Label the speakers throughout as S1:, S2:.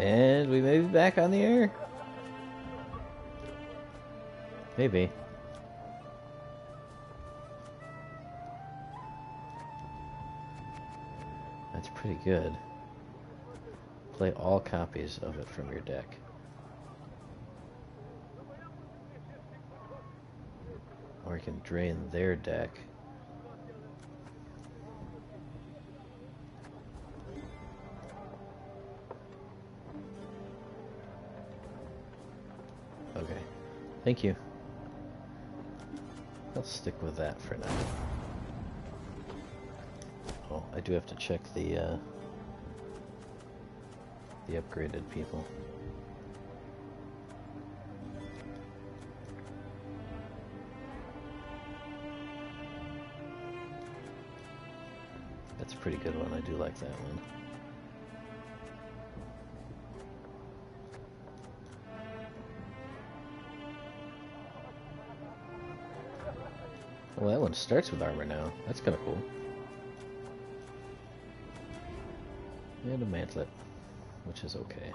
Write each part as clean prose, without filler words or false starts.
S1: And we may be back on the air. Maybe. That's pretty good. Play all copies of it from your deck. Or you can drain their deck. Okay. Thank you. I'll stick with that for now. Oh, I do have to check the upgraded people. That's a pretty good one. I do like that one. Well, that one starts with armor now. That's kind of cool. And a mantlet, which is okay.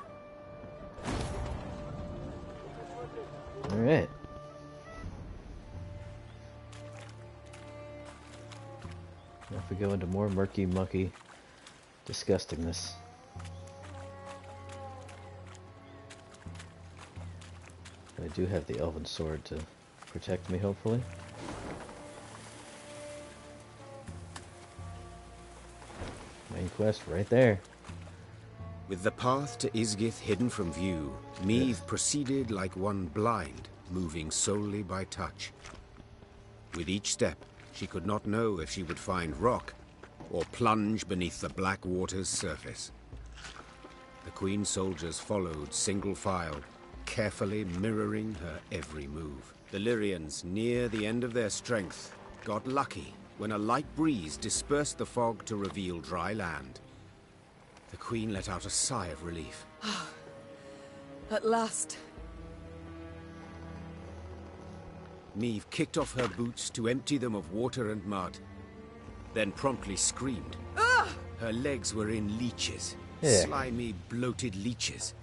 S1: Alright. Now if we go into more murky, mucky disgustingness. I do have the elven sword to protect me, hopefully. Main quest right there.
S2: With the path to Isgith hidden from view, Meve proceeded like one blind, moving solely by touch. With each step, she could not know if she would find rock or plunge beneath the black water's surface. The Queen's soldiers followed single file, carefully mirroring her every move. The Lyrians, near the end of their strength, got lucky when a light breeze dispersed the fog to reveal dry land. The Queen let out a sigh of relief.
S3: At last.
S2: Meve kicked off her boots to empty them of water and mud, then promptly screamed.
S3: Ah!
S2: Her legs were in leeches,
S1: Yeah.
S2: slimy, bloated leeches.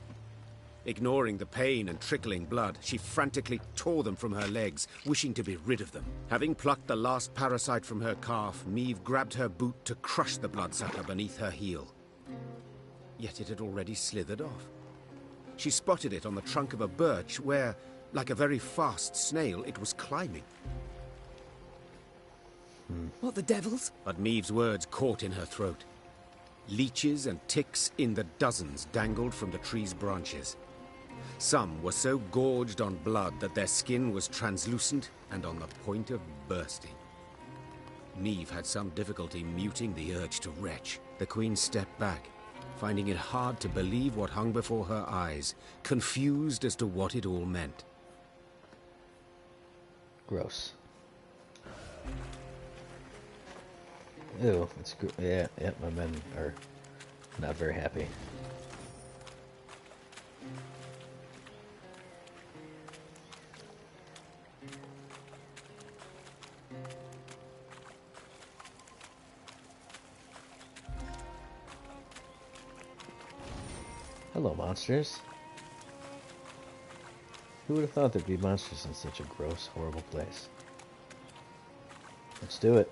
S2: Ignoring the pain and trickling blood, she frantically tore them from her legs, wishing to be rid of them. Having plucked the last parasite from her calf, Meve grabbed her boot to crush the bloodsucker beneath her heel. Yet it had already slithered off. She spotted it on the trunk of a birch where, like a very fast snail, it was climbing.
S3: What the devils?
S2: But Meve's words caught in her throat. Leeches and ticks in the dozens dangled from the tree's branches. Some were so gorged on blood that their skin was translucent and on the point of bursting. Meve had some difficulty muting the urge to retch. The Queen stepped back, finding it hard to believe what hung before her eyes, confused as to what it all meant.
S1: Gross. Ew, it's yeah, my men are not very happy. Hello, monsters. Who would have thought there'd be monsters in such a gross, horrible place? Let's do it.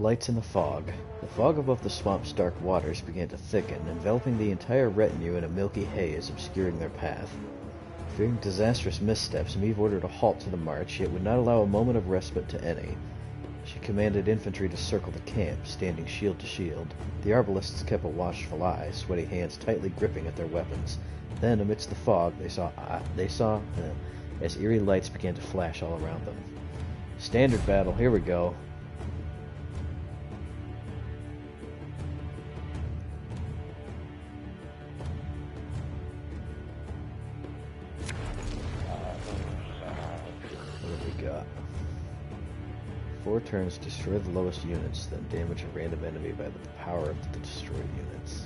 S1: Lights in the fog. The fog above the swamp's dark waters began to thicken, enveloping the entire retinue in a milky haze, obscuring their path. Fearing disastrous missteps, Meve ordered a halt to the march, yet would not allow a moment of respite to any. She commanded infantry to circle the camp, standing shield to shield. The arbalists kept a watchful eye, sweaty hands tightly gripping at their weapons. Then, amidst the fog, they saw as eerie lights began to flash all around them. Standard battle, here we go. What have we got? 4 turns, destroy the lowest units, then damage a random enemy by the power of the destroyed units.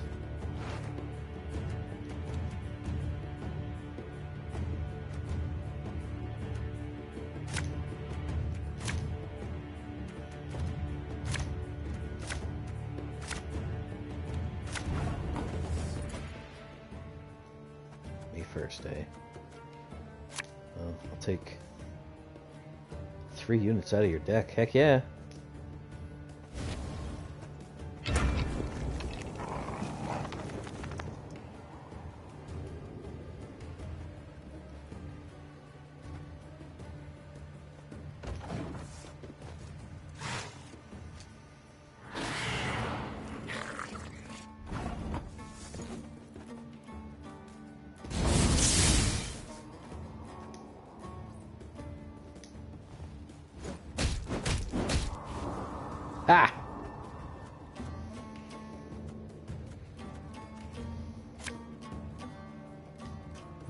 S1: May 1st, eh? Well, I'll take 3 units out of your deck. Heck yeah! Ah!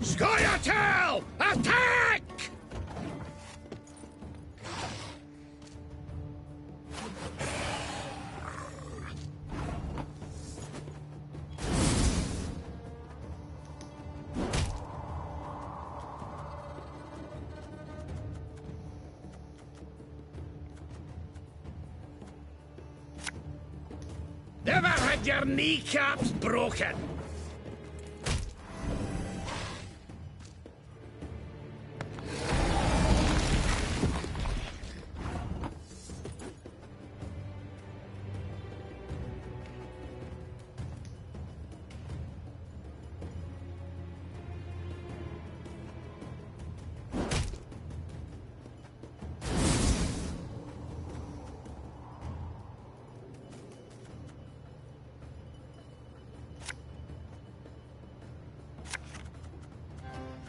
S2: Scoia'tael! Attack! Never had your kneecaps broken!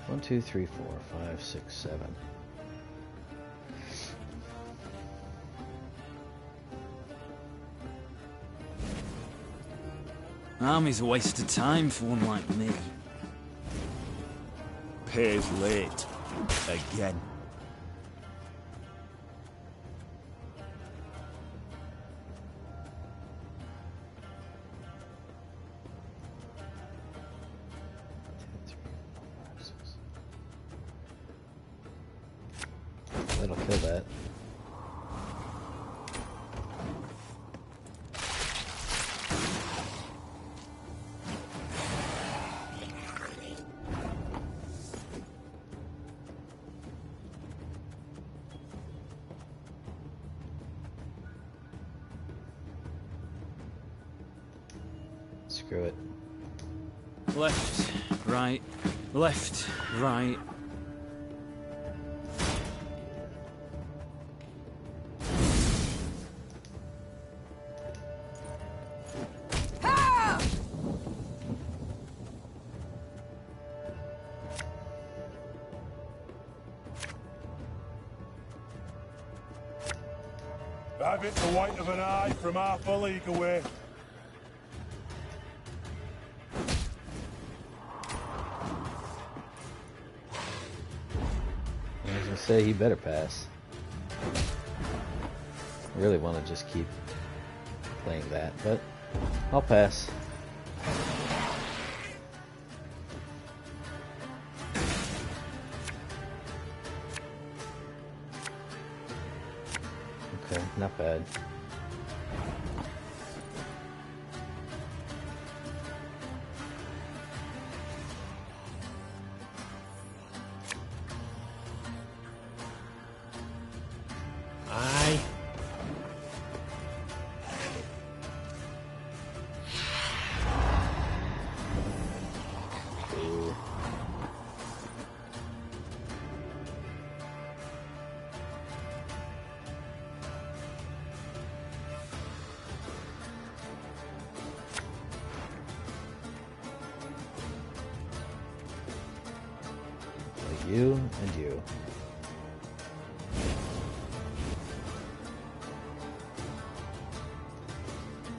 S1: One, two, three, 4, 5, 6, 7.
S4: Army's a waste of time for one like me.
S5: Pays late. Again.
S1: That'll kill that. Screw it.
S4: Left, right, left, right.
S6: Have it the white of an eye from half a league away.
S1: I was gonna say he better pass. I really want to just keep playing that, but I'll pass. Okay, not bad.
S5: Aye.
S1: Ooh. You and you.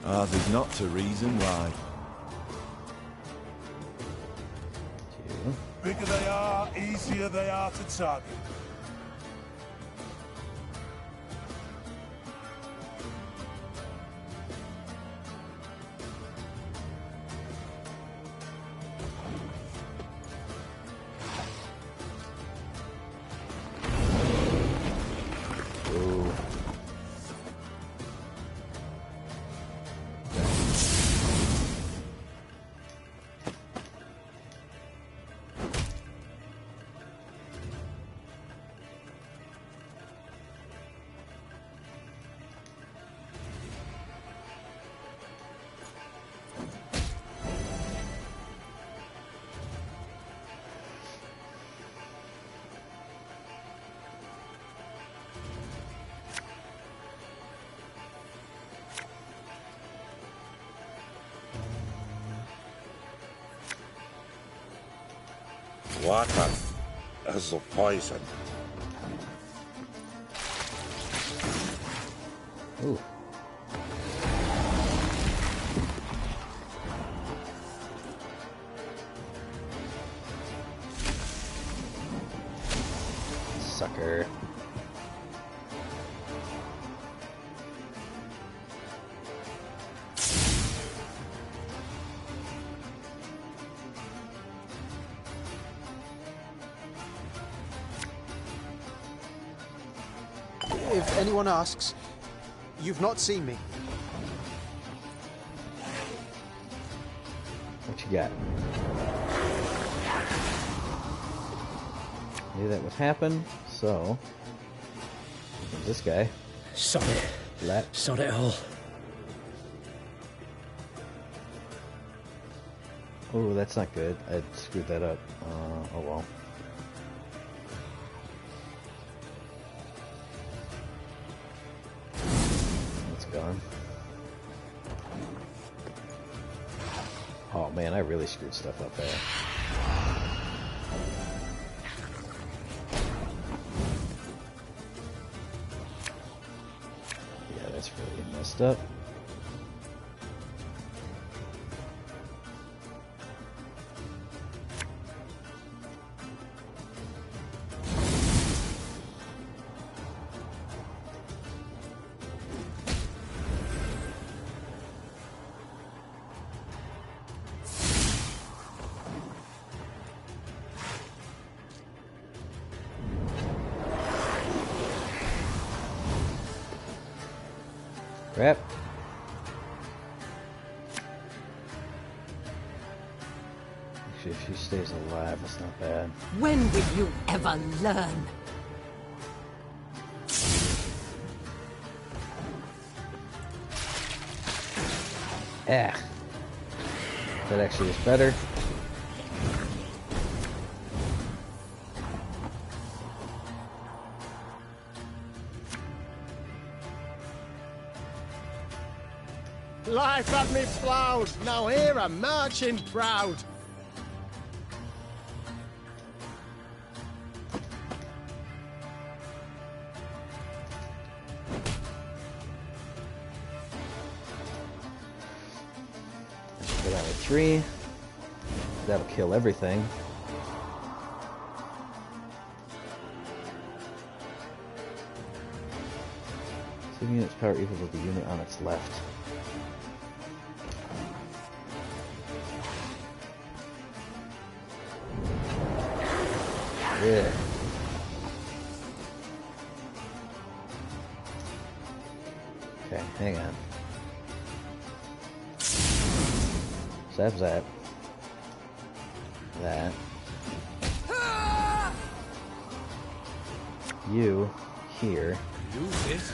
S5: Ours is not to reason why.
S1: You.
S6: Bigger they are, easier they are to target.
S1: Ooh.
S6: Water is the poison.
S1: Ooh. Sucker.
S7: If anyone asks, you've not seen me.
S1: What you got? Knew that would happen, so... This guy.
S8: Sod it.
S1: Lap.
S8: Sod it all.
S1: Oh, that's not good. I screwed that up. Oh well. It's gone. Oh man, I really screwed stuff up there. Yeah, that's really messed up. Crap. Actually, if she stays alive, it's not bad.
S3: When will you ever learn?
S1: Ah. That actually is better.
S7: Life had me ploughed, now here I'm marching proud.
S1: Go down to 3. That'll kill everything. Saving unit's power equal to the unit on its left. Yeah. Okay, hang on. Zap zap. That. You here.
S5: Use this.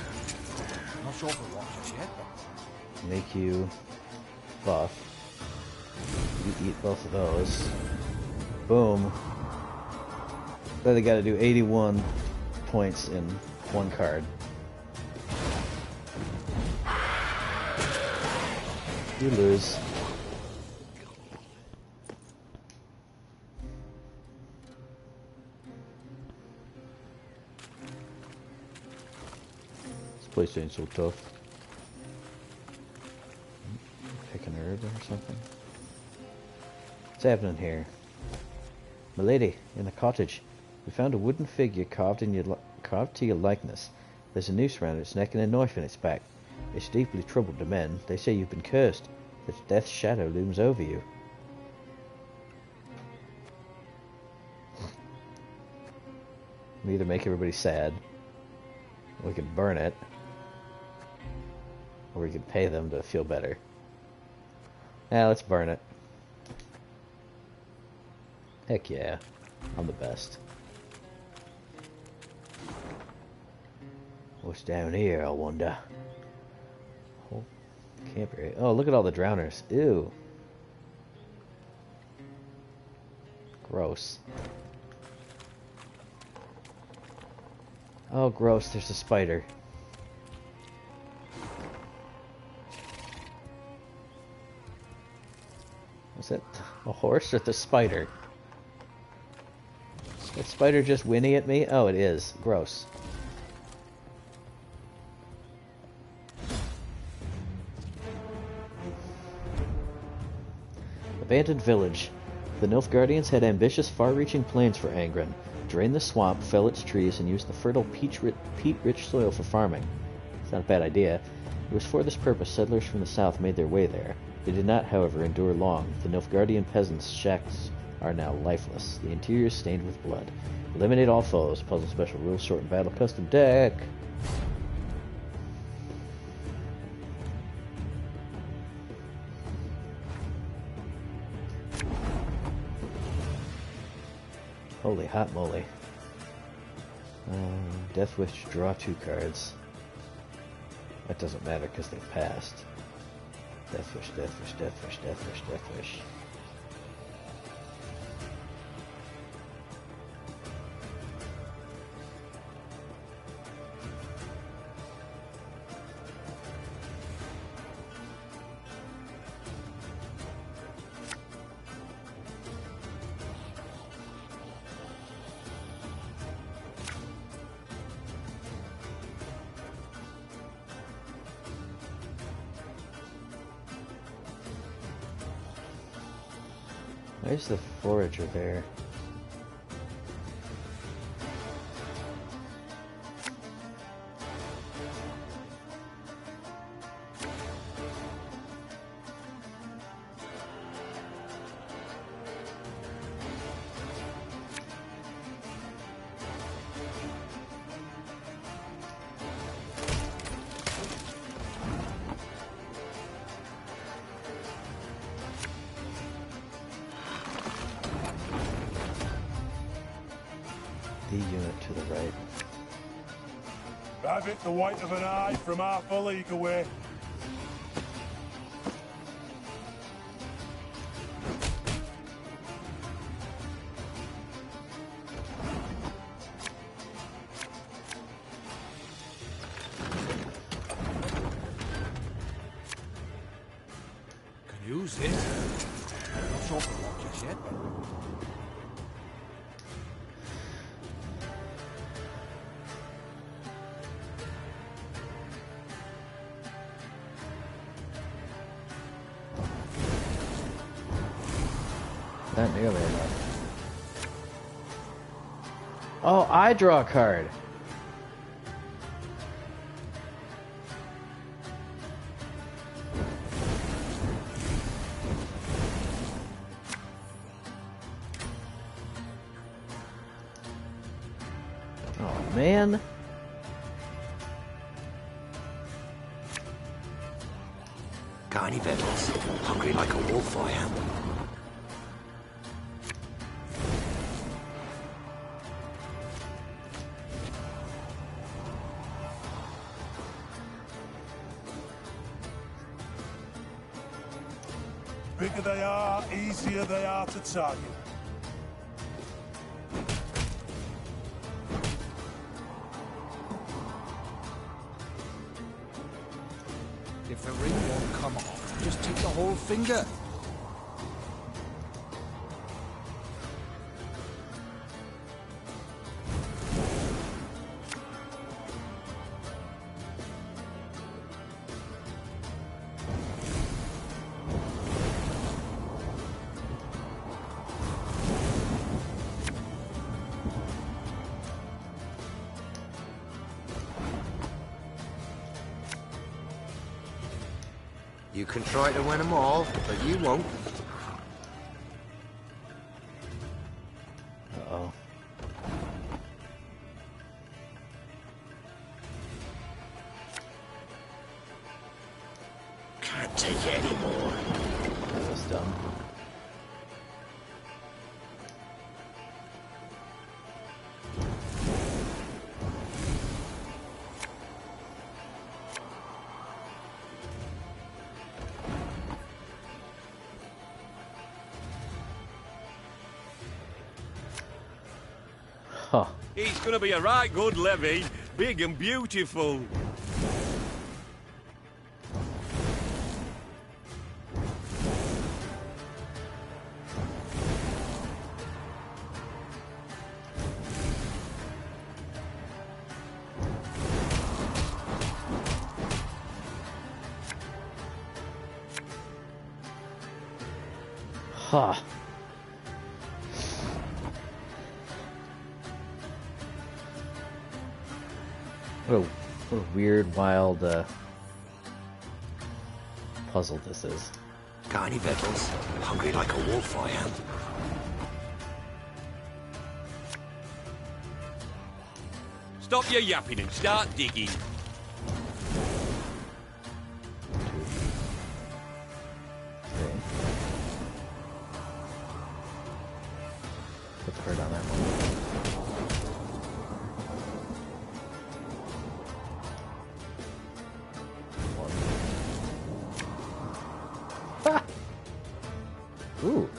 S5: Not sure for what just yet, but...
S1: Make you buff. You eat both of those. Boom. Then they gotta do 81 points in one card. You lose. This place ain't so tough. Pick an herb or something. What's happening here? Milady, in the cottage. We found a wooden figure carved to your likeness. There's a noose around its neck and a knife in its back. It's deeply troubled the men. They say you've been cursed, that death's shadow looms over you. We either make everybody sad, we can burn it, or we can pay them to feel better. Now let's burn it. Heck yeah, I'm the best. What's down here, I wonder? Oh, camper. Oh, look at all the drowners. Ew. Gross. Oh, gross, there's a spider. Was that a horse or the spider? That spider just winning at me? Oh, it is. Gross. Abandoned village. The Nilfgaardians had ambitious, far-reaching plans for Angren. Drain the swamp, fell its trees, and use the fertile peat-rich soil for farming. It's not a bad idea. It was for this purpose settlers from the south made their way there. They did not, however, endure long. The Nilfgaardian peasants' shacks are now lifeless. The interior is stained with blood. Eliminate all foes. Puzzle special rules, shorten battle, custom deck. Holy hot moly. Death Wish, draw 2 cards. That doesn't matter because they've passed. Death Wish, Death Wish, Death Wish, Death Wish, Death Wish. Why is the forager there? The unit to the right.
S6: Have it the white of an eye from half a league away.
S5: Can use it. Not sure for what just yet.
S1: Not nearly enough. Oh, I draw a card. Oh, man.
S8: Got any victuals? Hungry like a wolf, I am.
S6: Bigger they are, easier they are to target.
S5: If the ring won't come off, just take the whole finger.
S8: You can try to win them all, but you won't.
S1: Uh-oh.
S8: Can't take it anymore.
S1: That was dumb. Huh.
S9: It's gonna be a right good levy, big and beautiful.
S1: Huh. What a weird, wild puzzle this is.
S8: Got any victuals? Hungry like a wolf, I am.
S9: Stop your yapping and start digging.
S1: Put the hurt on that one. Ah! Ooh.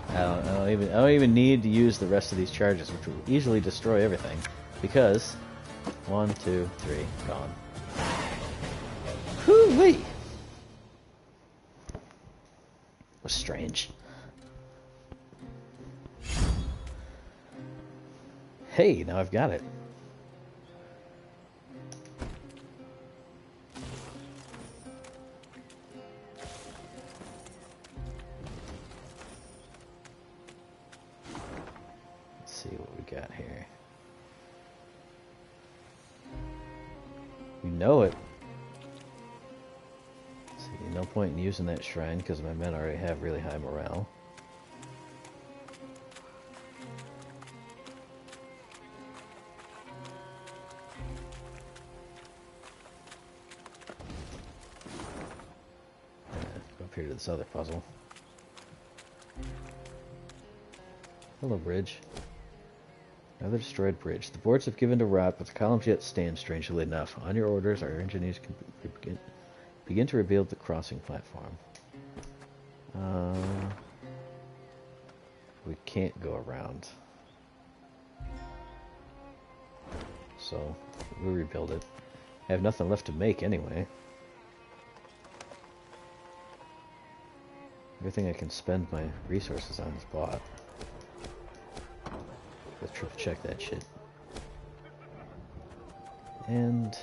S1: I don't even need to use the rest of these charges, which will easily destroy everything. Because 1, 2, 3, gone. Whoo-wee! Was strange. Hey, now I've got it. Let's see what we got here. You know it. See, no point in using that shrine because my men already have really high morale. Go up here to this other puzzle. Hello, bridge. Another destroyed bridge. The boards have given to rot, but the columns yet stand, strangely enough. On your orders, our engineers can begin to rebuild the crossing platform. We can't go around. So, we'll rebuild it. I have nothing left to make anyway. Everything I can spend my resources on is bought. Let's triple check that shit. And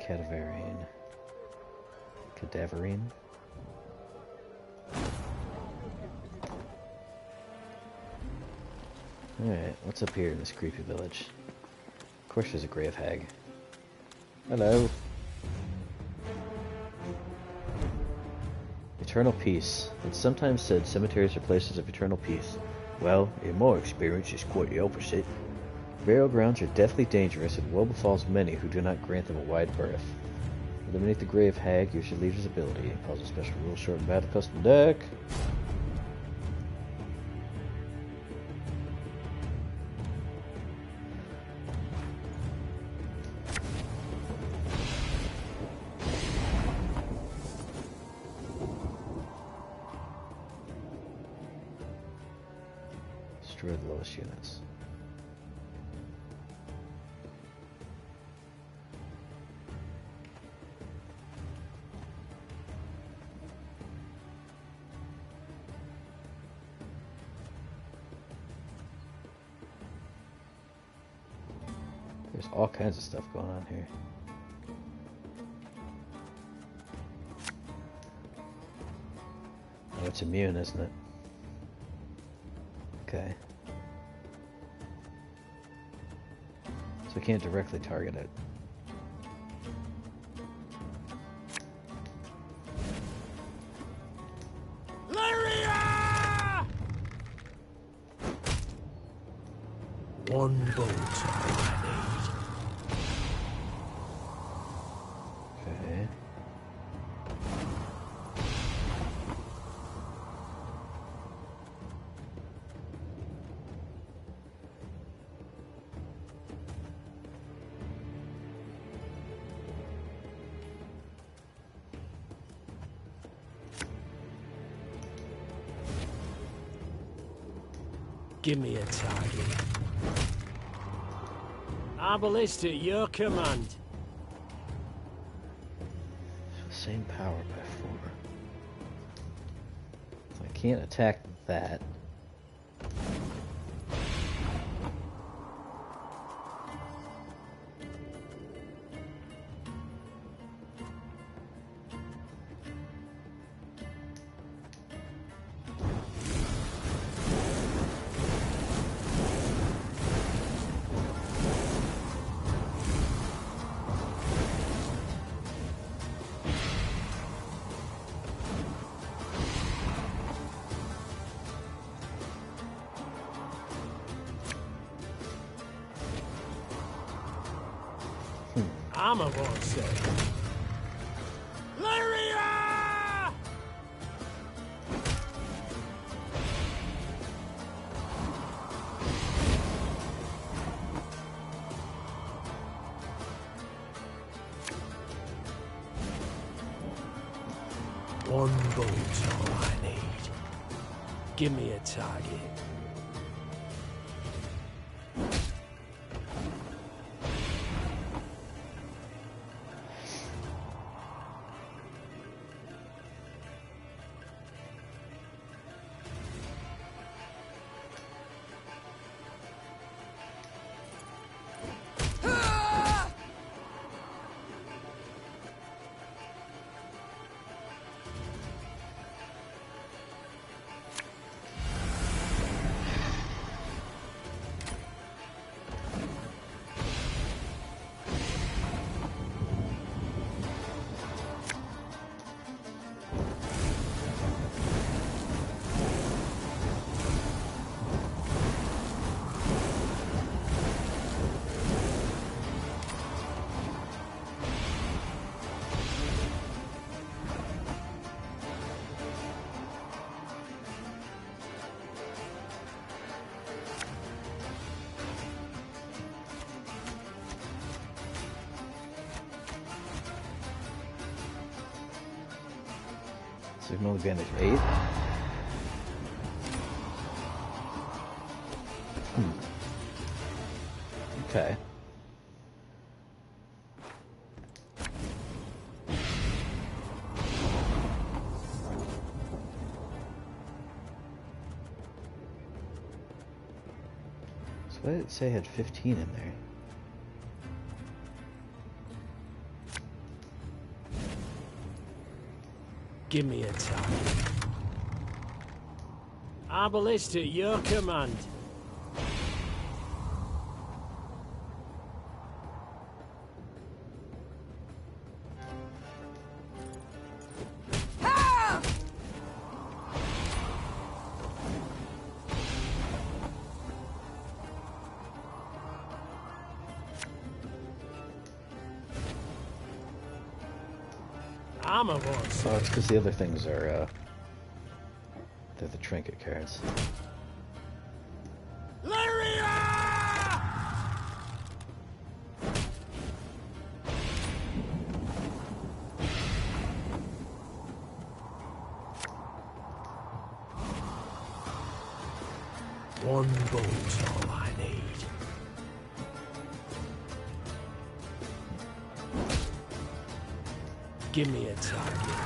S1: cadaverine. Alright, what's up here in this creepy village? Of course there's a grave hag. Hello. Eternal peace. It's sometimes said cemeteries are places of eternal peace. Well, in my experience, it's quite the opposite. Burial grounds are deathly dangerous and woe befalls many who do not grant them a wide berth. Eliminate the grave hag, use your leader's ability. Puzzle special rules, short and battle custom deck. Destroy the lowest units. There's all kinds of stuff going on here. Oh, it's immune, isn't it? Okay. So we can't directly target it.
S7: Lyria!
S8: One bolt.
S1: Okay.
S7: Give me a target. Arbalist at your command.
S1: Same power by 4. So I can't attack that.
S7: I'm a one say. Lyria! One bolt's all I need. Give me a target.
S1: Signal advantage 8. Okay. So why did it say it had 15 in there?
S7: Give me a target. Arbalist at your command. I'm a boss.
S1: Oh, it's because the other things are, they're the trinket cards.
S7: One bolt's all I need. Give me a target.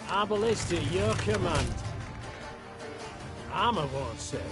S7: Arbalist at your command. I'm a one saying.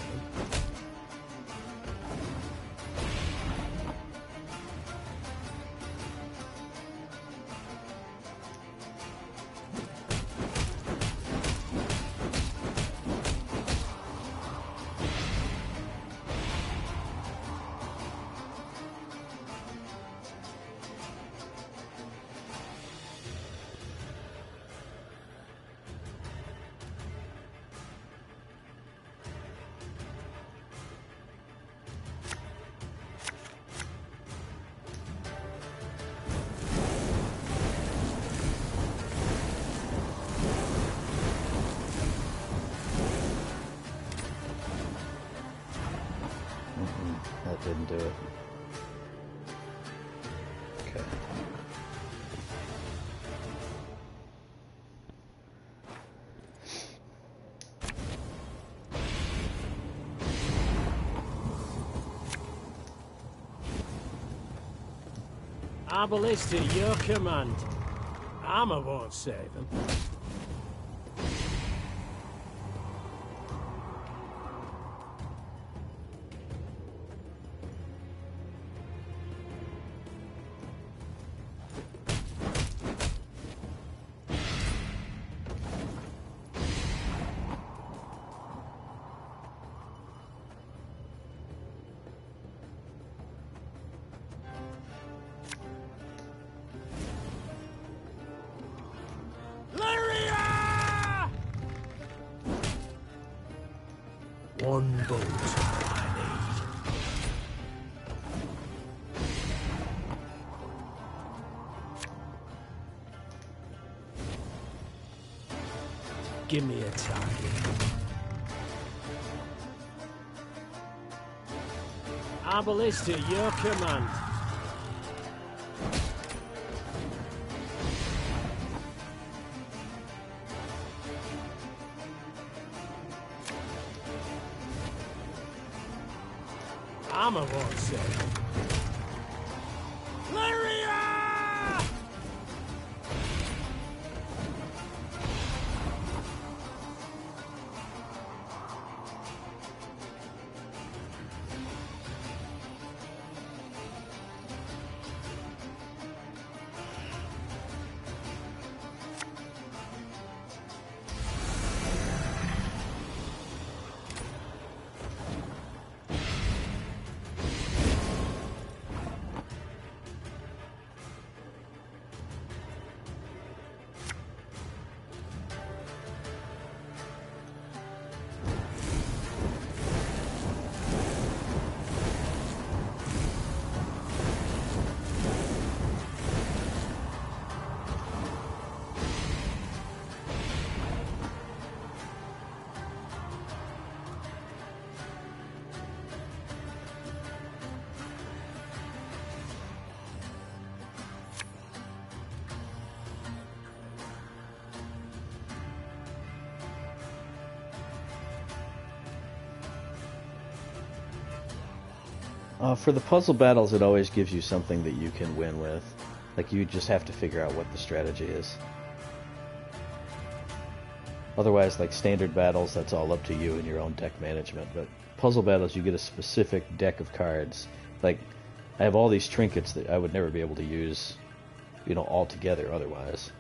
S1: That didn't do it. Okay.
S7: Our ballista at your command. Armor won't save them.
S8: One bolt I
S7: need. Give me a target. Our ballista at your command. Armor won't save. Lyria!
S1: For the puzzle battles, it always gives you something that you can win with. Like, you just have to figure out what the strategy is. Otherwise, like standard battles, that's all up to you and your own deck management. But puzzle battles, you get a specific deck of cards. Like, I have all these trinkets that I would never be able to use, you know, all together otherwise.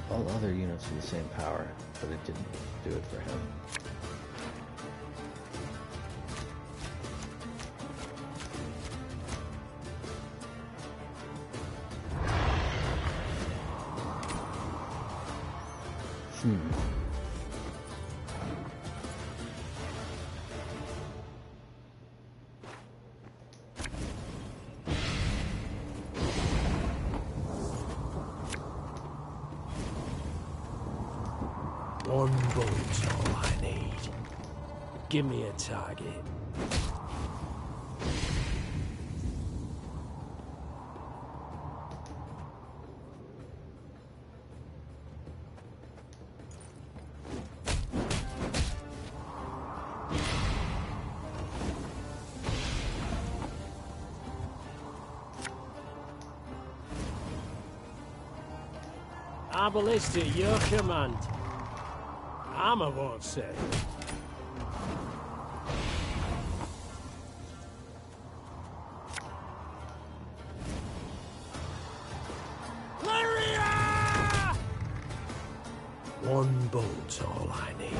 S1: All other units with the same power, but it didn't do it for him.
S7: One bolt's all I need. Give me a target. Our ballista at your command. Armor won't save. Lyria! One bolt's all I need.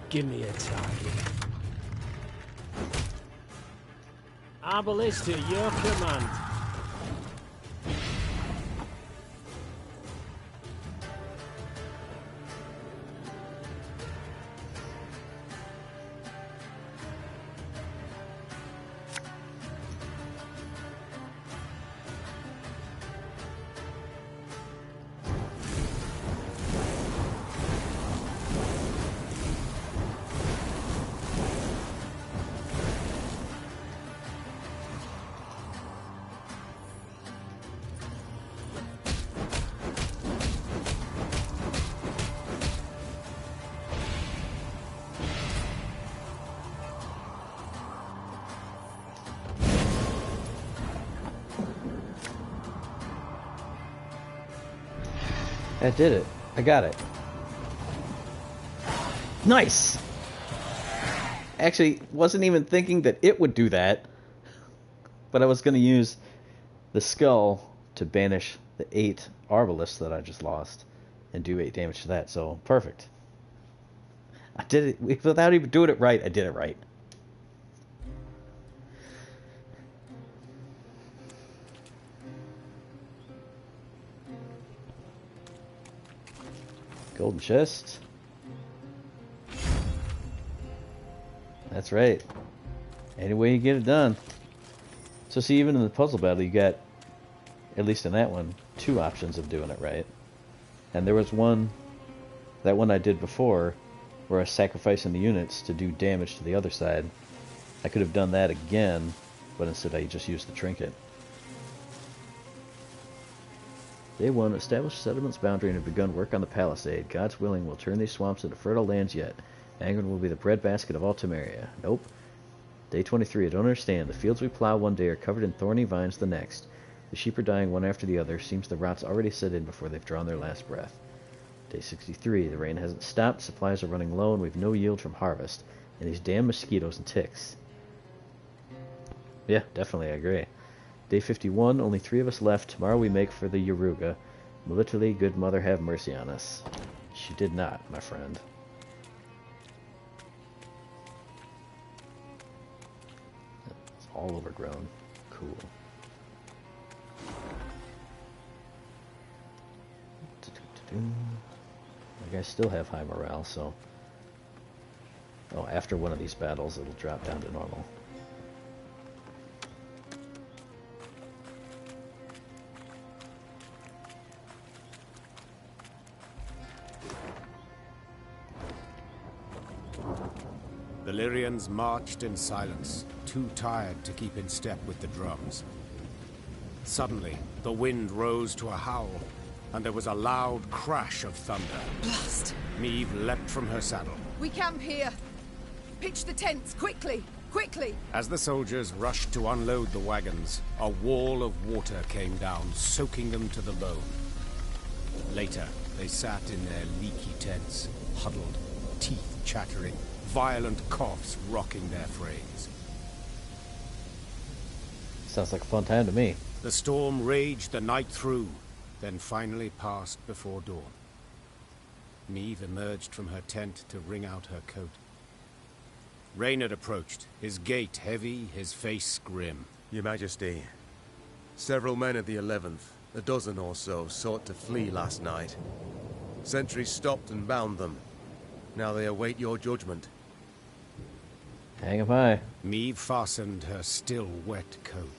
S7: Give me a target. Our ballista, your command.
S1: I did it. I got it. Nice! Actually, wasn't even thinking that it would do that. But I was going to use the skull to banish the 8 arbalists that I just lost and do 8 damage to that, so perfect. I did it without even doing it right. I did it right. Golden chest. That's right. Any way you get it done. So see, even in the puzzle battle, you got, at least in that one, 2 options of doing it right. And there was one, that one I did before, where I was sacrificing the units to do damage to the other side. I could have done that again, but instead I just used the trinket. Day 1, established settlement's boundary and have begun work on the palisade. God's willing, we'll turn these swamps into fertile lands yet. Angren will be the breadbasket of all Temeria. Nope. Day 23, I don't understand. The fields we plow one day are covered in thorny vines the next. The sheep are dying one after the other. Seems the rot's already set in before they've drawn their last breath. Day 63, the rain hasn't stopped, supplies are running low, and we've no yield from harvest. And these damn mosquitoes and ticks. Yeah, definitely, I agree. Day 51, only 3 of us left. Tomorrow we make for the Yaruga. Literally, good mother have mercy on us. She did not, my friend. It's all overgrown. Cool. You guys still have high morale, so... Oh, after one of these battles, it'll drop down to normal.
S2: The Lyrians marched in silence, too tired to keep in step with the drums. Suddenly, the wind rose to a howl, and there was a loud crash of thunder.
S3: Blast!
S2: Meve leapt from her saddle.
S3: We camp here. Pitch the tents, quickly! Quickly!
S2: As the soldiers rushed to unload the wagons, a wall of water came down, soaking them to the bone. Later, they sat in their leaky tents, huddled, teeth chattering, violent coughs rocking their frames.
S1: Sounds like a fun time to me.
S2: The storm raged the night through, then finally passed before dawn. Meve emerged from her tent to wring out her coat. Reynard approached, his gait heavy, his face grim.
S10: Your Majesty, several men of the 11th, a dozen or so, sought to flee last night. Sentries stopped and bound them. Now they await your judgment.
S1: Hang 'em high.
S2: Meve fastened her still wet coat.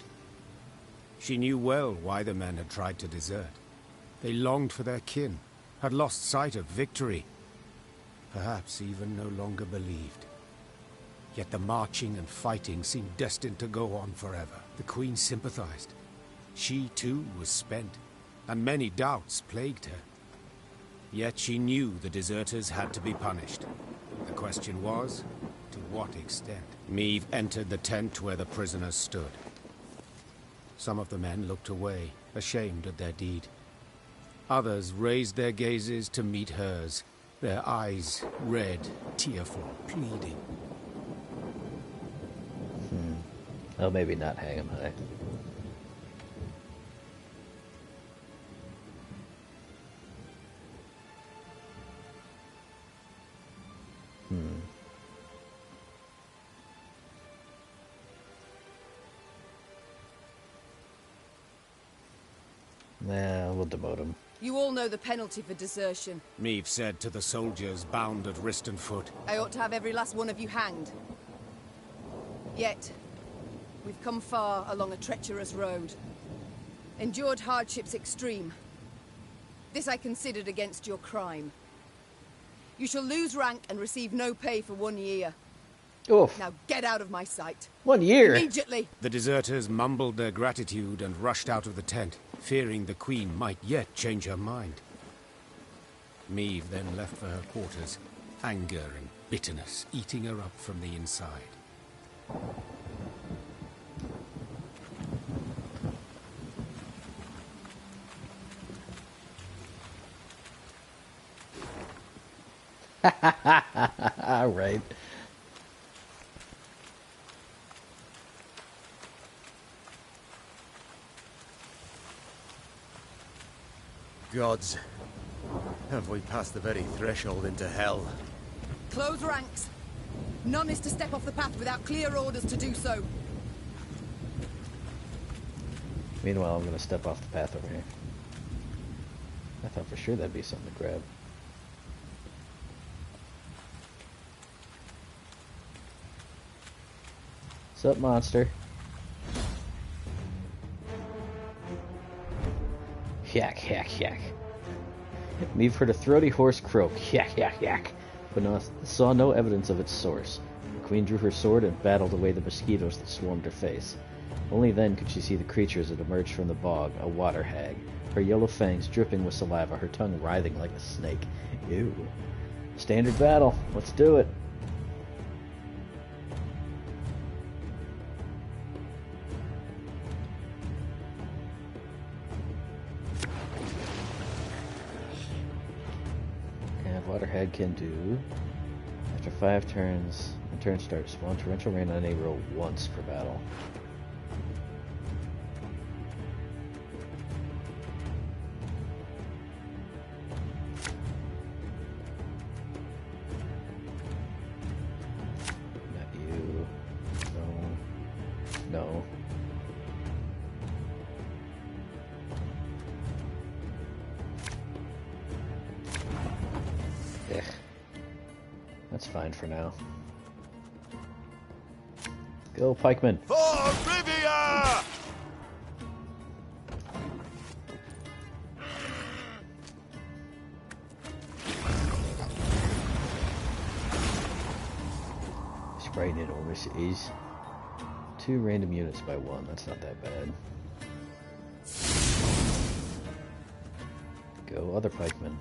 S2: She knew well why the men had tried to desert. They longed for their kin, had lost sight of victory, perhaps even no longer believed. Yet the marching and fighting seemed destined to go on forever. The Queen sympathized. She too was spent, and many doubts plagued her. Yet she knew the deserters had to be punished. The question was, to what extent? Meve entered the tent where the prisoners stood. Some of the men looked away, ashamed of their deed. Others raised their gazes to meet hers, their eyes red, tearful, pleading.
S1: Oh, maybe not hang 'em high. Nah, we'll demote him.
S3: You all know the penalty for desertion.
S2: Meave said to the soldiers bound at wrist and foot.
S3: I ought to have every last one of you hanged. Yet, we've come far along a treacherous road. Endured hardships extreme. This I considered against your crime. You shall lose rank and receive no pay for 1 year.
S1: Oof.
S3: Now get out of my sight.
S1: 1 year?
S3: Immediately!
S2: The deserters mumbled their gratitude and rushed out of the tent, fearing the Queen might yet change her mind. Meave then left for her quarters, anger and bitterness eating her up from the inside.
S1: Right.
S10: Gods, have we passed the very threshold into hell?
S3: Close ranks. None is to step off the path without clear orders to do so.
S1: Meanwhile, I'm gonna step off the path over here. I thought for sure that'd be something to grab. What's up, monster? Yak, yak, yak. Meave heard a throaty hoarse croak, yak, yak, yak, but saw no evidence of its source. The Queen drew her sword and battled away the mosquitoes that swarmed her face. Only then could she see the creatures that emerged from the bog, a water hag, her yellow fangs dripping with saliva, her tongue writhing like a snake. Ew. Standard battle. Let's do it. Waterhead can do, after 5 turns, when turn starts, spawn torrential rain on a roll once per battle. Not you. No. No. That's fine for now. Go, pikemen!
S9: For Rivia!
S1: Spraying it overseas. 2 random units by 1. That's not that bad. Go, other pikemen.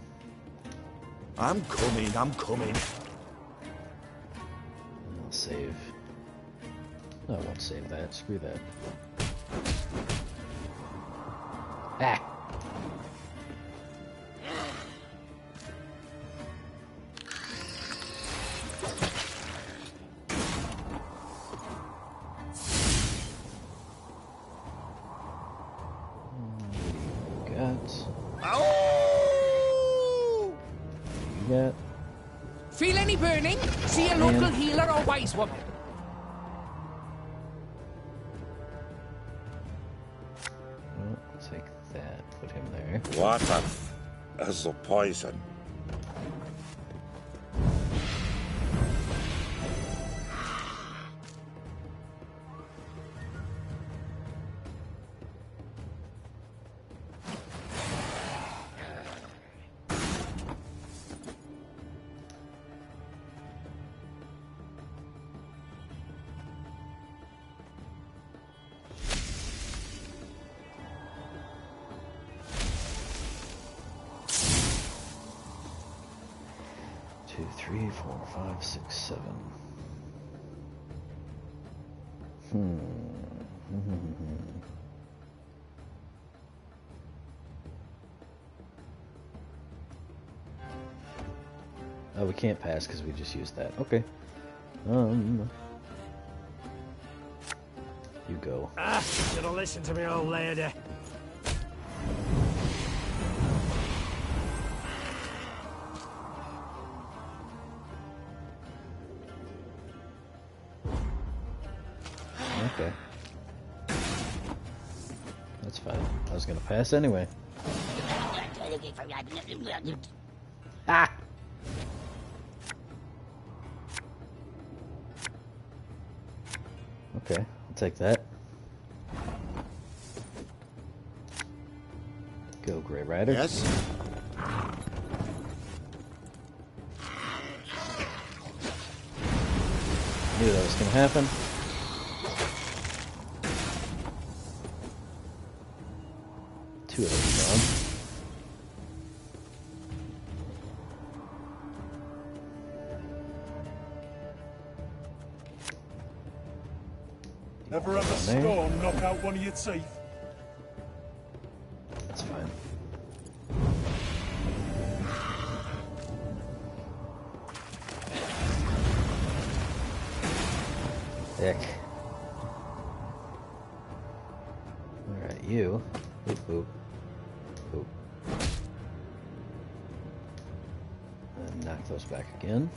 S9: I'm coming, I'm coming.
S1: I'll save. No, I won't save that. Screw that. Ah! Got
S11: Feel any burning? See a local healer or wise woman?
S1: Well, take that. Put him there.
S9: Water is the poison.
S1: Three, 4, 5, 6, 7. Oh, we can't pass because we just used that. Okay. You go.
S7: Ah, should have listened to me, old lady.
S1: Okay. That's fine. I was gonna pass anyway. Ah! Okay, I'll take that. Go, Grey Rider.
S7: Yes?
S1: Knew that was gonna happen. Two of those gone.
S6: Ever have a storm knock out one of your teeth?
S1: That's fine. Heck. Alright, you. Boop, boop. Boop. And knock those back again.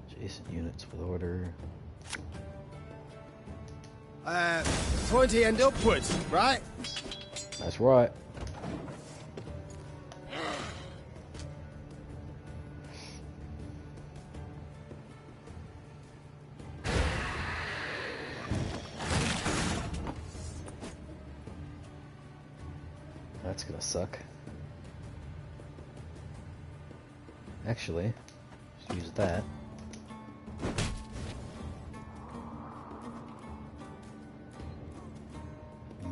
S1: Adjacent units with order.
S7: Pointy end upwards, right?
S1: That's right. That's gonna suck. Actually, just use that.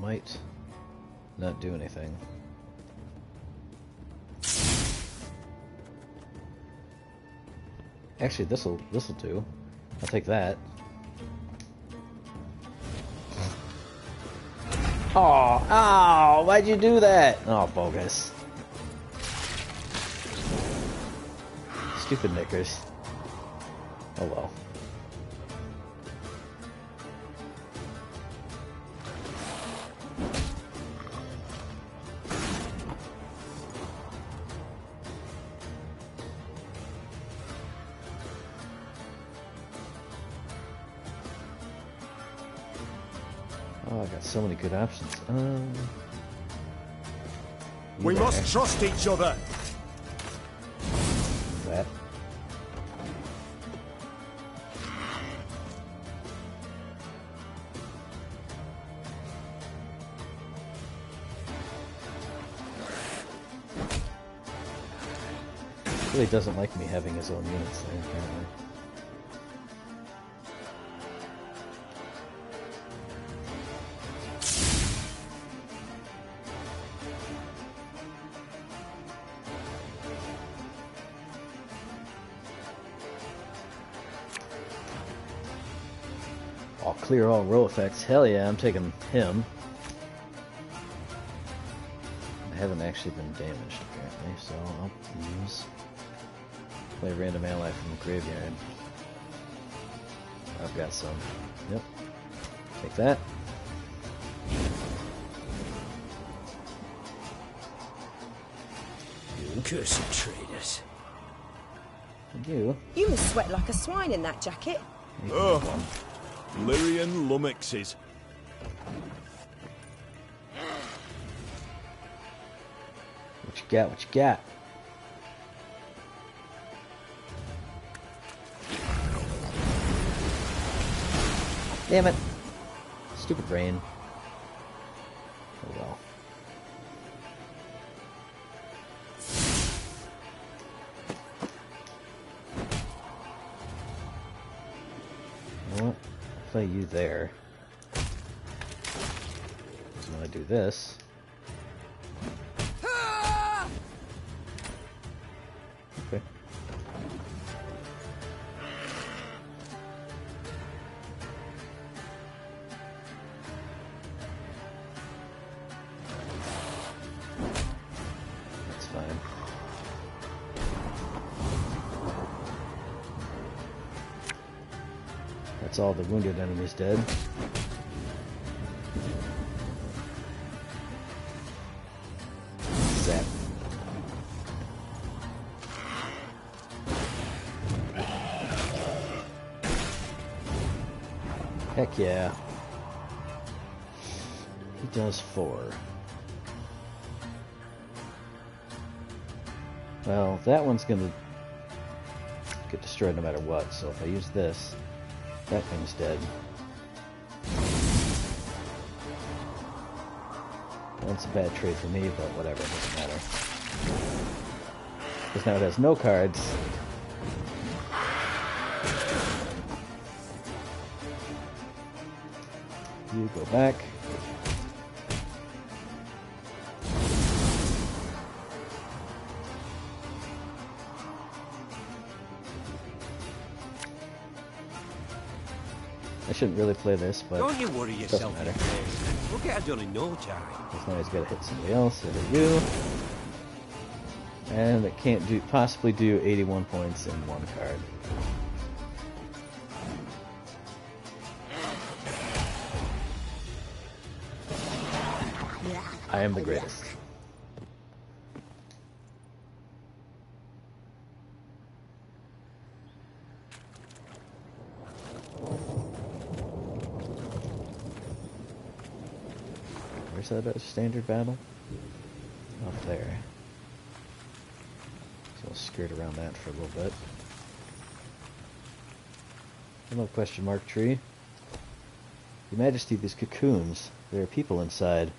S1: Might not do anything. Actually, this'll do. I'll take that. Oh, why'd you do that? Oh, bogus. Stupid knickers. Oh well. Oh, I got so many good options.
S6: We must trust each other.
S1: That. Really doesn't like me having his own units there, apparently. I'll clear all row effects. Hell yeah, I'm taking him. I haven't actually been damaged, apparently, so I'll use... play random ally from the graveyard. I've got some. Yep. Take that. You.
S8: Cursed traitors.
S1: And you.
S12: You must sweat like a swine in that jacket.
S9: Oh, Lyrian lummoxes.
S1: What you got? What you got? Damn it. Stupid rain. Oh well. You know what? Play you there. I'm gonna do this. Okay. That's fine. That's all the wounded enemies dead. Zap. Heck yeah. He does 4. Well, that one's gonna get destroyed no matter what, so if I use this, that thing's dead. That's a bad trade for me, but whatever, it doesn't matter. Because now it has no cards. You go back. I shouldn't really play this, but
S8: Don't you worry
S1: it doesn't
S8: yourself.
S1: matter.
S8: We'll get it done in no time.
S1: Because now he's got to hit somebody else, hit you. And it can't possibly do 81 points in one card. I am the greatest. Where's that standard battle? Up there. So I'll skirt around that for a little bit. Hello, question mark tree. Your Majesty, these cocoons, there are people inside.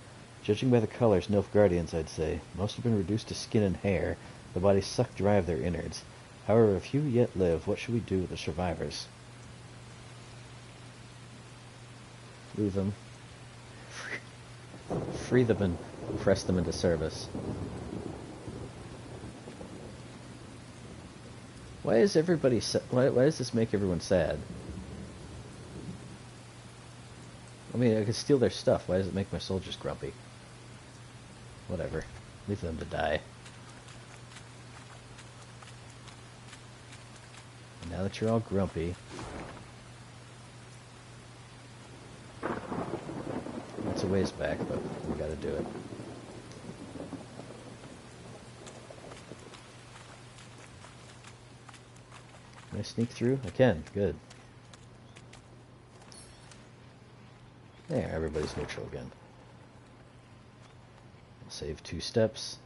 S1: Judging by the colors, Nilfgaardians, I'd say. Most have been reduced to skin and hair. The bodies suck dry of their innards. However, a few yet live. What should we do with the survivors? Leave them. Free them and press them into service. Why is everybody why does this make everyone sad? I mean, I could steal their stuff. Why does it make my soldiers grumpy? Whatever. Leave them to die. And now that you're all grumpy, that's a ways back, but we gotta do it. Can I sneak through? I can. Good. There, everybody's neutral again. I'll save 2 steps.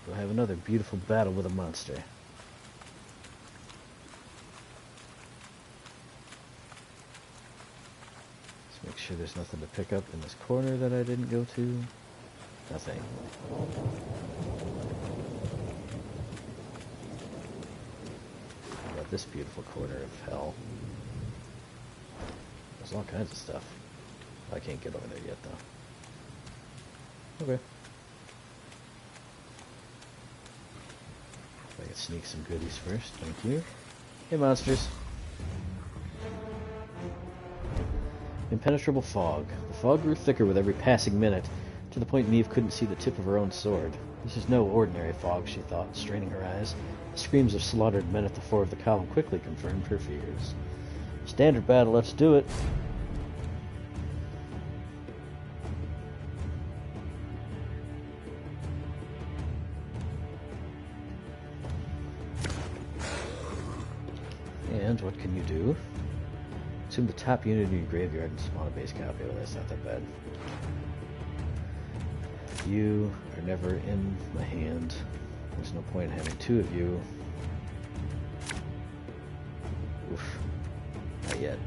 S1: We'll have another beautiful battle with a monster. Let's make sure there's nothing to pick up in this corner that I didn't go to. Nothing. How about this beautiful corner of hell? There's all kinds of stuff. I can't get over there yet, though. Okay. I can sneak some goodies first. Thank you. Hey, monsters. Impenetrable fog. The fog grew thicker with every passing minute, to the point Neve couldn't see the tip of her own sword. This is no ordinary fog, she thought, straining her eyes. The screams of slaughtered men at the fore of the column quickly confirmed her fears. Standard battle, let's do it. And what can you do? Assume the top unit in your graveyard and spawn a base copy. Oh, that's not that bad. You are never in my hand. There's no point in having 2 of you. Oof. Not yet.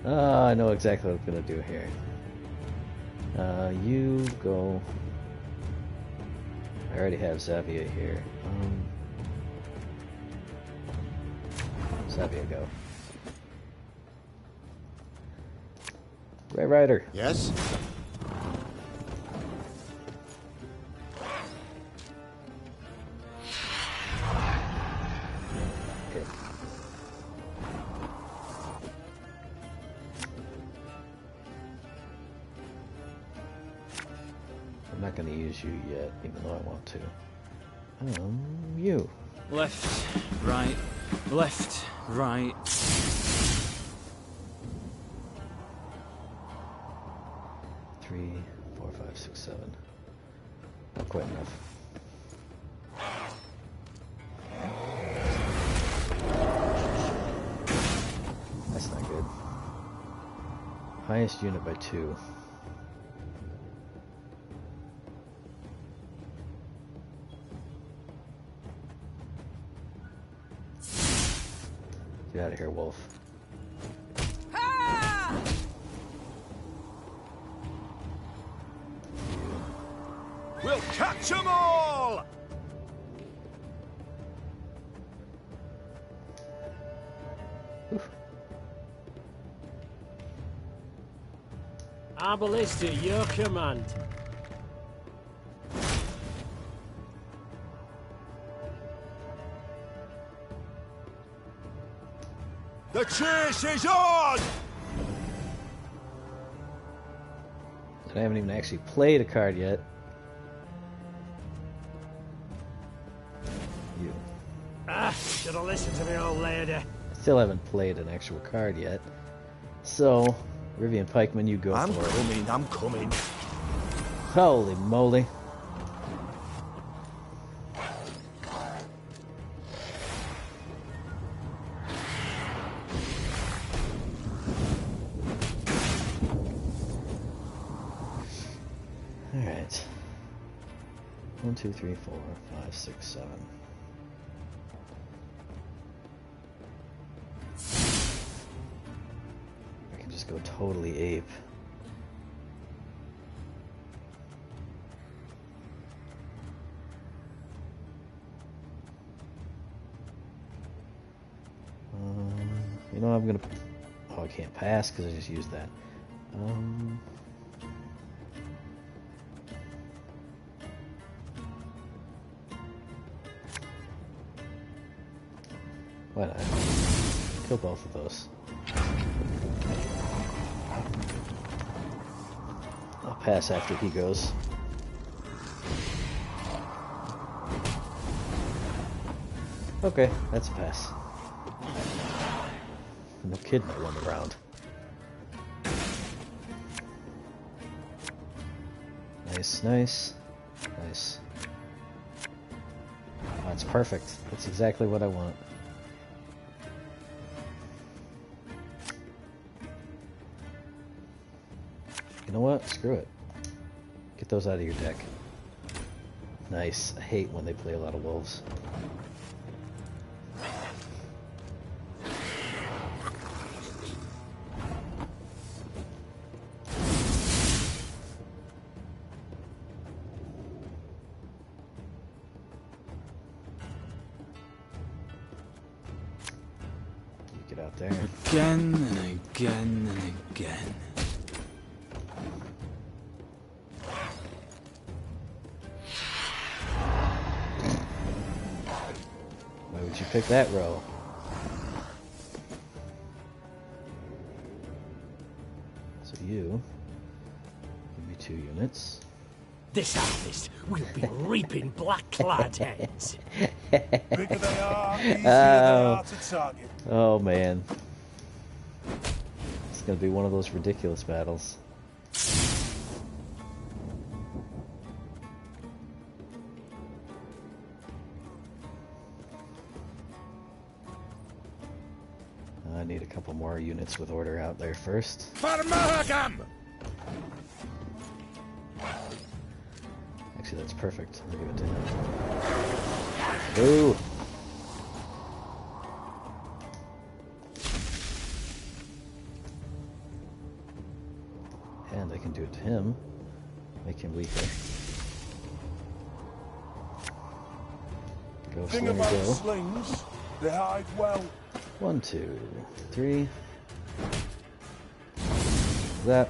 S1: Oh, I know exactly what I'm going to do here. You go... I already have Xavier here. Xavier, go. Ray Rider.
S7: Yes?
S1: Okay. I'm not going to use you yet, even though I want to. You.
S4: Left, right, left, right.
S1: 7. Not quite enough. That's not good. Highest unit by 2. Get out of here, wolf.
S9: We'll catch 'em all!
S7: Our ballista, your command.
S9: The chase is on!
S1: And I haven't even actually played a card yet. You.
S7: Should have listened to me old lady.
S1: Still haven't played an actual card yet. So, Rivian Pikeman, you go for it.
S9: I'm coming.
S1: Holy moly. Alright. 1, 2, 3, 4, 5, 6, 7. I can just go totally ape. You know, I'm gonna. Oh, I can't pass because I just used that. Why not? Kill both of those. I'll pass after he goes. Okay, that's a pass. No kidding, I won the round. Nice, nice, nice. Oh, that's perfect. That's exactly what I want. You know what? Screw it. Get those out of your deck. Nice. I hate when they play a lot of wolves. You get out there.
S4: Again and again and again.
S1: Why would you pick that row? So you give me 2 units.
S7: This harvest will be reaping black-clad heads.
S6: Bigger they are, easier they are to target.
S1: Oh man. It's gonna be one of those ridiculous battles. I need a couple more units with order out there first.
S9: Farmagam!
S1: Actually, that's perfect. I'll give it to him. Ooh! And I can do it to him. Make him weaker. Go,
S6: Thing
S1: Slinger,
S6: about
S1: go.
S6: slings, they hide well.
S1: 1, 2, 3. That.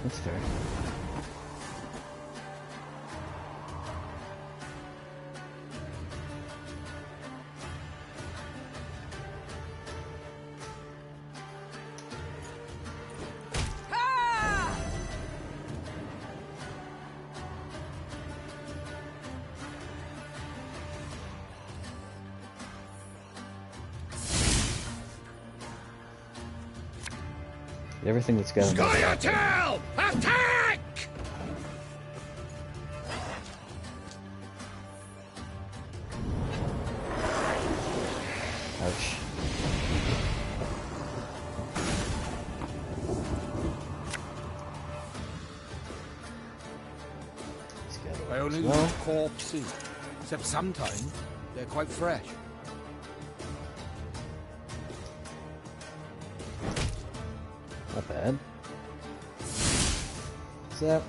S1: That's fair. Get everything that's got
S7: Scoia'tael! Attack!
S1: Ouch.
S5: I only use corpses, except sometimes they're quite fresh.
S1: Not bad. What's that?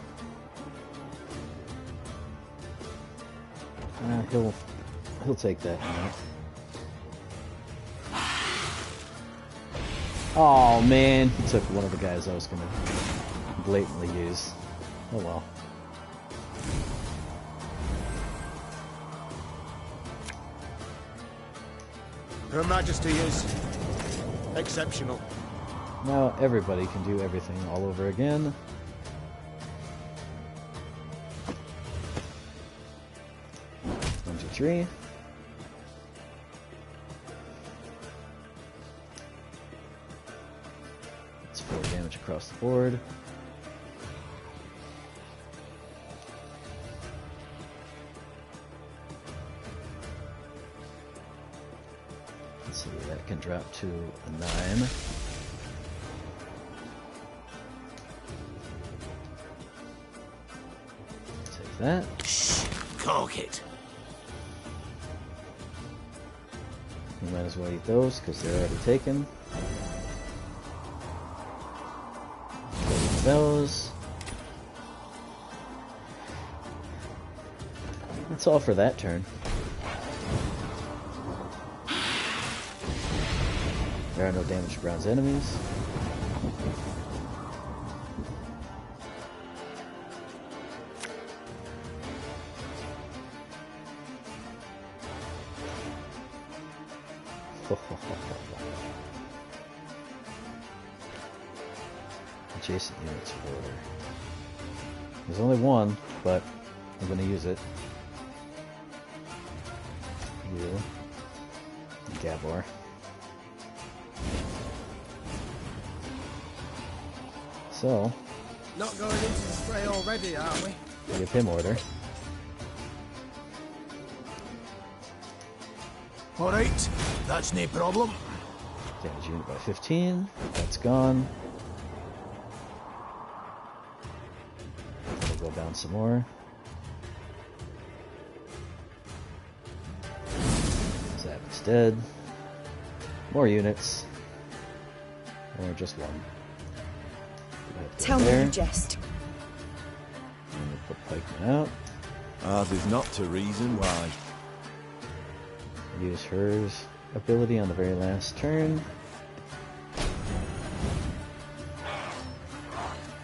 S1: He'll take that now. Oh man, he took one of the guys I was gonna blatantly use. Oh well.
S7: Her Majesty is exceptional.
S1: Now everybody can do everything all over again. One, two, three. That's 4 damage across the board. Let's see, that can drop to a 9. Take that.
S8: Cork it.
S1: You might as well eat those because they're already taken. Take those. That's all for that turn. There are no damage to Brown's enemies. Adjacent units order. There's only one, but I'm going to use it. You. Gabor. So,
S7: Not going into the fray already, are we?
S1: I'll give him order.
S5: Alright, that's no problem.
S1: Damage unit by 15. That's gone. We'll go down some more. Zap's dead. More units. Or just one.
S12: Tell me you jest.
S1: And we'll put Pikeman out.
S9: Ours is not to reason why.
S1: Use her ability on the very last turn.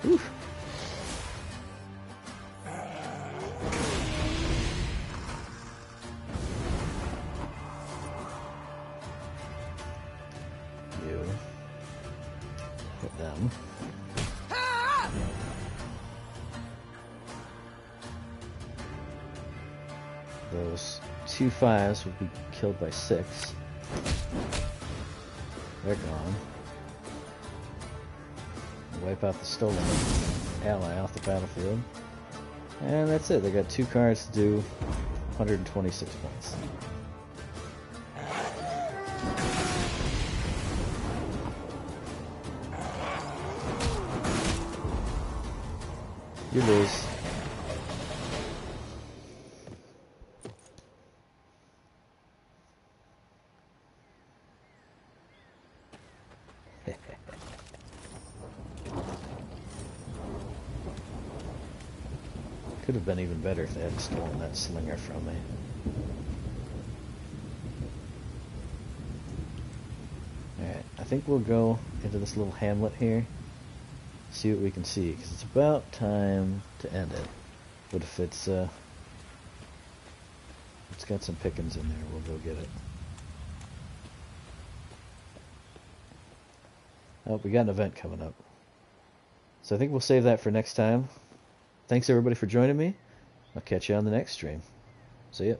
S1: Oof. You hit them. Those 2 5s would be killed by 6. They're gone. Wipe out the stolen ally off the battlefield. And that's it. They got 2 cards to do 126 points. You lose. Could have been even better if they hadn't stolen that slinger from me. Alright, I think we'll go into this little hamlet here, see what we can see, because it's about time to end it. But if it's got some pickings in there, we'll go get it. Oh, we got an event coming up. So I think we'll save that for next time. Thanks everybody for joining me. I'll catch you on the next stream. See ya.